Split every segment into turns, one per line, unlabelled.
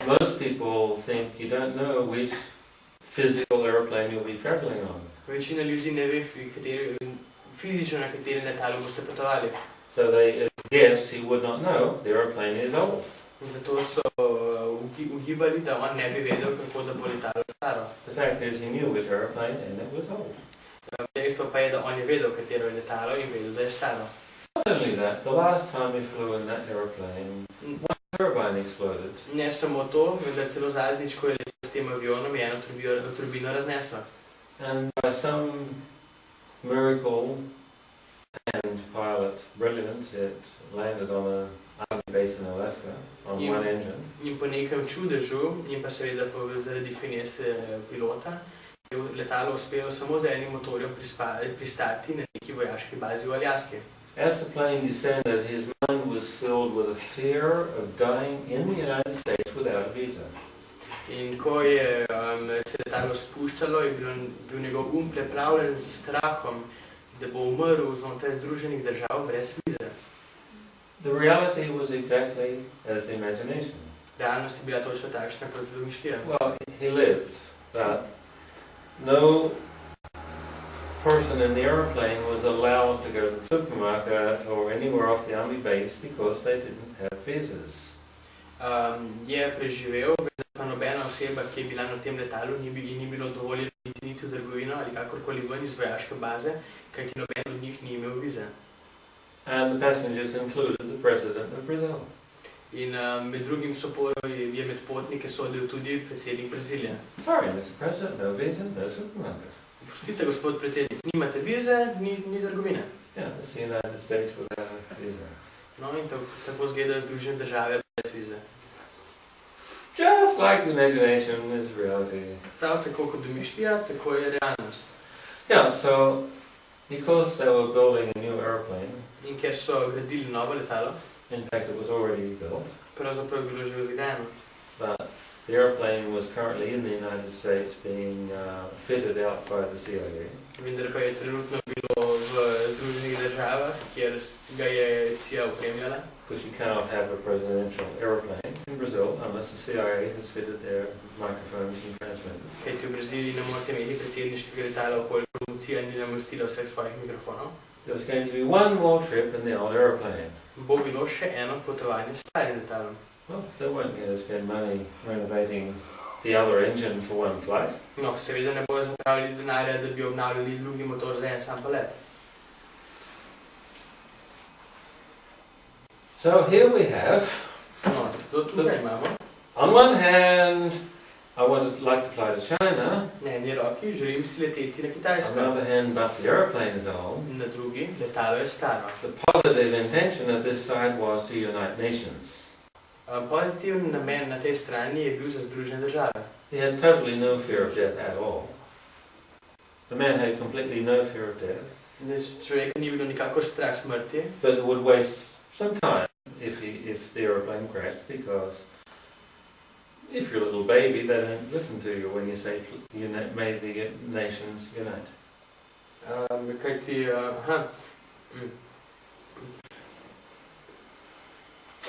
Most people think you don't know which physical airplane you'll be traveling on.
Večina ljudi ne ve, fizično na katerem letalu boste potovali.
So they guessed he would not know the airplane is old.
Zato so ugibali, da on ne bi vedel, kako da bo letalo staro.
The fact is he knew which airplane and it was old.
Dejstvo pa je, da on je vedel, katero je letalo in vedel, da je staro.
Not only that, the last time he flew in that airplane, one turbine exploded.
Ne samo to, vendar celo zadnjič, ko je letel s tem avionom, je eno turbino razneslo.
And by some miracle and pilot brilliance, it landed on an army base in Alaska on one engine.
In po nekem čudežu, in pa seveda zaradi finese pilota, je letalo uspelo samo z enim motorjem pristati na neki vojaški bazi v Aljaski.
As the plane descended, his mind was filled with a fear of dying in the United States without a visa.
In ko je se letalo spuščalo, je bil njegov preplavljen z strahom, da bo umrl znotraj Združenih držav brez vize.
The reality was exactly as the imagination.
Realnost je bila točno takšna, kot domišljija.
Well, he lived, but no person in the airplane was allowed to go to the supermarket or anywhere off the army base because they didn't have visas.
Je preživel, pa nobena oseba, ki je bila na tem letalu, ni bilo dovoljeno niti v trgovino ali kakorkoli ven iz vojaške baze, kajti noben od njih ni imel vize.
And the passengers included the president of Brazil.
In med drugim je med potnike sodil tudi predsednik Brazilije.
Sorry, Mr. President, no visa, no supermarket.
Prostite, gospod predsednik, nimate vize, ni trgovine.
Yeah, it's the United States without a visa.
No, in tako zgledajo Združene države brez vize.
Just like the imagination is reality.
Prav tako kot domišljija, tako je realnost.
Yeah, so because they were building a new airplane,
in ker so gradili novo letalo,
in fact it was already built,
pravzaprav je bilo že zgrajeno.
But the airplane was currently in the United States being fitted out by the CIA.
Vendar pa je trenutno bilo v Združenih državah, kjer ga je CIA opremljala.
Because you cannot have a presidential airplane in Brazil unless the CIA has fitted their microphones and transmitters.
Kajti v Braziliji ne morete imeti predsedniškega letala, koliko policija ni namestila vseh svojih mikrofonov.
There's going to be one more trip in the old airplane.
Bo bilo še eno potovanje s starim letalom.
Well, they weren't going to spend money renovating the other engine for one flight.
No, seveda ne bojo zapravili denarja, da bi obnavljali drugi motor za en sam polet.
So here we have,
no, tukaj imamo.
On one hand, I would like to fly to China.
Na eni roki želim si leteti na Kitajsko.
On the other hand, but the airplane is old.
Na drugi, letalo je staro.
The positive intention of this side was to unite nations.
Pozitiven namen na tej strani je bil za Združene države.
He had totally no fear of death at all. The man had completely no fear of death.
Človeka ni bilo nikakor strah smrti.
But it would waste some time if the airplane crashed, because if you're a little baby, they don't listen to you when you say, may the nations unite.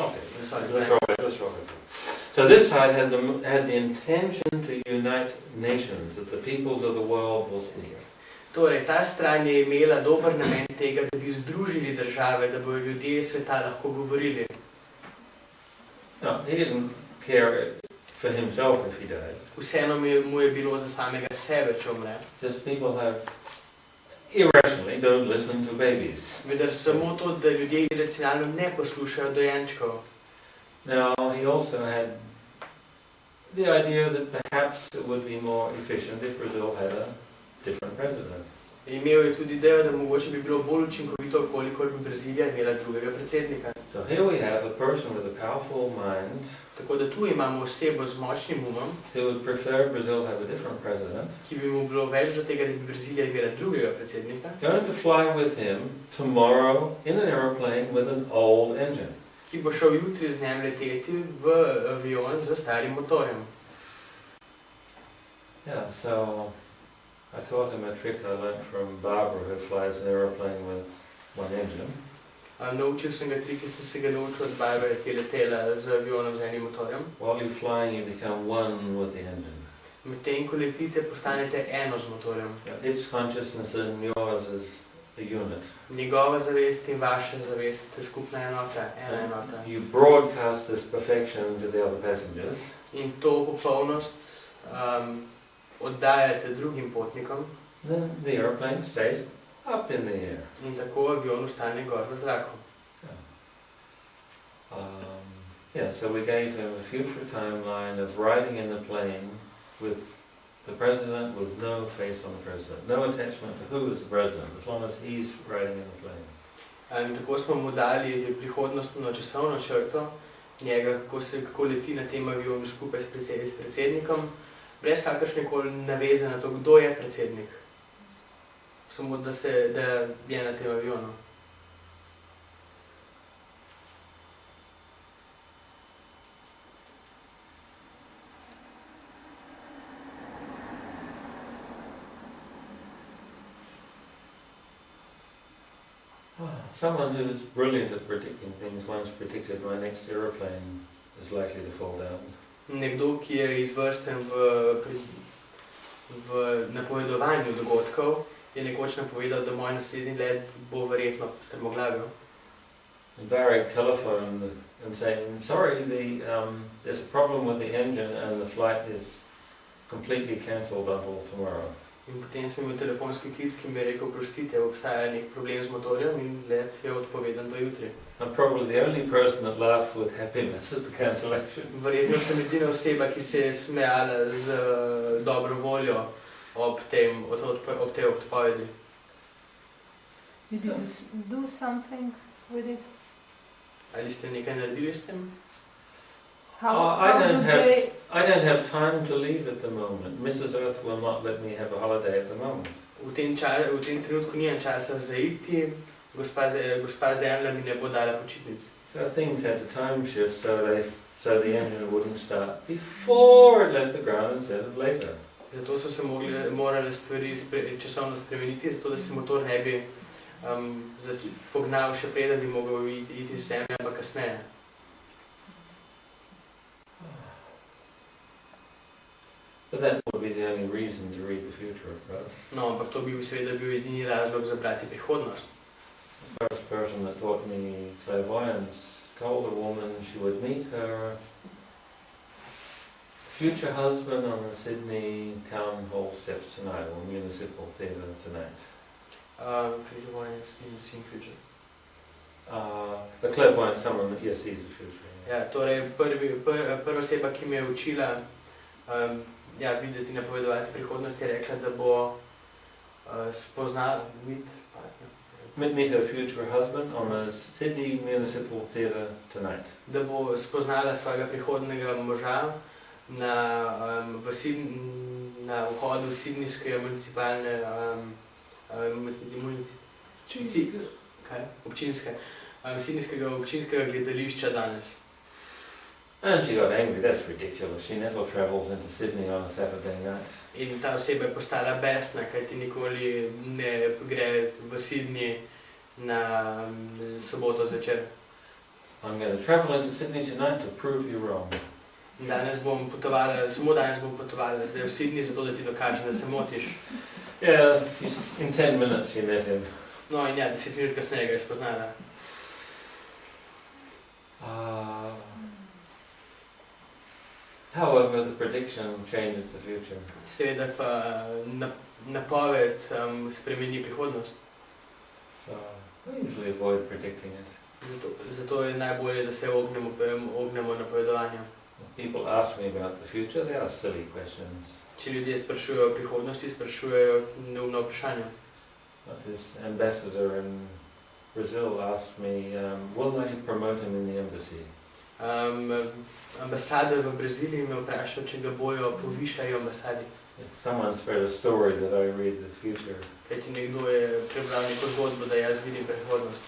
Okay, let's roll it. So this side had the intention to unite nations, that the peoples of the world will speak.
Torej, ta stran je imela dober namen tega, da bi združili države, da bodo ljudje sveta lahko govorili.
No, he didn't care for himself if he died.
Vseeno mu je bilo za samega sebe, če umre.
Just people have irrationally don't listen to babies.
Vendar samo to, da ljudje iracionalno ne poslušajo dojenčkov.
Now, he also had the idea that perhaps it would be more efficient if Brazil had a different president.
Imel je tudi idejo, da mogoče bi bilo bolj učinkovito, kolikor bi Brazilija imela drugega predsednika.
So here we have a person with a powerful mind.
Tako da tu imamo osebo z močnim umom,
who would prefer Brazil have a different president.
Ki bi mu bilo več do tega, da bi Brazilija imela drugega predsednika.
Going to fly with him tomorrow in an airplane with an old engine.
Ki bo šel jutri z njim leteti v avion z starim motorjem.
Yeah, so I taught him a trick I learned from Barbara, who flies an airplane with one engine.
Naučil sem ga tri, ki sem se ga naučil od babe, ki je letela z avionom z enim motorjem.
While you're flying, you become one with the engine.
Medtem ko letite, postanete eno z motorjem.
Its consciousness and yours is a unit.
Njegova zavest in vaša zavest ste skupna enota, ena enota.
You broadcast this perfection to the other passengers.
In to popolnost oddajate drugim potnikom.
Then the airplane stays up in the air.
In tako avion ostane gor v zraku.
So we gave him a future timeline of riding in the plane with the president with no face on the president, no attachment to who is the president, as long as he's riding in the plane.
In tako smo mu dali prihodnostno časovno črto njega, kako leti na tem avionu skupaj s predsednikom, brez kakršnekoli naveze na to, kdo je predsednik. Samo da je na tem avionu.
Someone who is brilliant at predicting things once predicted my next aeroplane is likely to fall down.
Nekdo, ki je izvrsten v napovedovanju dogodkov, je nekoč napovedal, da moj naslednji let bo verjetno strmoglavil.
Barrack telephoned and saying, sorry, there's a problem with the engine and the flight is completely cancelled until tomorrow.
In potem sem imel telefonski klic, ki mi je rekel, prostite, obstaja nek problem z motorjem in let je odpovedan do jutri.
I'm probably the only person that laughed with happiness at the cancellation.
Verjetno sem edina oseba, ki se je smejala z dobro voljo ob tej odpovedi.
Did you do something with it?
Ali ste nekaj naredili s tem?
I don't have time to leave at the moment. Mrs. Earth will not let me have a holiday at the moment.
V tem trenutku nimam časa za iti, gospa Zemlja mi ne bo dala počitnic.
So things had to time shift so the engine wouldn't start before it left the ground instead of later.
Zato so se morale stvari časovno spremeniti, zato da se motor ne bi pognal še preden bi mogel iti z Zemlje, ampak kasneje.
But that would be the only reason to read the future, of course.
No, ampak to bi seveda bil edini razlog za brati prihodnost.
The first person that taught me clairvoyance told a woman she would meet her future husband on the Sydney town hall steps tonight, or municipal theatre tonight.
Clairvoyance in seeing future.
The clairvoyant, someone that yes, sees the future.
Ja, torej prva oseba, ki me je učila videti in napovedovati prihodnost, je rekla, da bo spoznala
meet her future husband on the Sydney municipal theatre tonight.
Da bo spoznala svojega prihodnega moža na vhodu sydneyskega municipalne sydneyskega občinskega gledališča danes.
And she got angry. That's ridiculous. She never travels into Sydney on a Saturday night.
In ta oseba je postala besna, kajti nikoli ne gre v Sydney na soboto zvečer.
I'm going to travel into Sydney tonight to prove you wrong.
Danes bom potovala, samo danes bom potovala zdaj v Sydney, zato da ti dokažem, da se motiš.
Yeah, in 10 minutes she met him.
No in ja, 10 minut kasneje ga je spoznala.
However, the prediction changes the future.
Seveda pa napoved spremeni prihodnost.
So I usually avoid predicting it.
Zato je najbolje, da se ognemo napovedovanju.
People ask me about the future, they ask silly questions.
Če ljudje sprašujejo o prihodnosti, sprašujejo neumna vprašanja.
His ambassador in Brazil asked me, will they promote him in the embassy? Ambasador v Braziliji me vprašal, če ga bojo povišali v ambasadi. Someone spread a story that I read the future.
Kajti nekdo je prebral neko zgodbo, da jaz vidim prihodnost.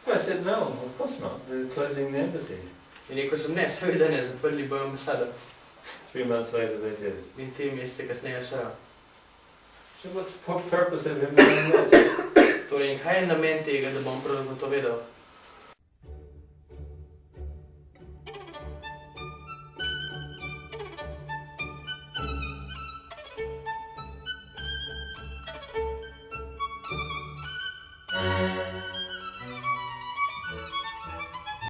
I said, no, of course not. They're closing the embassy.
In rekel sem, ne, seveda ne, zaprli bojo ambasado.
3 months later they did.
In 3 mesece kasneje so.
So what's the purpose of him doing that?
Torej, in kaj je namen tega, da bom prav to vedel?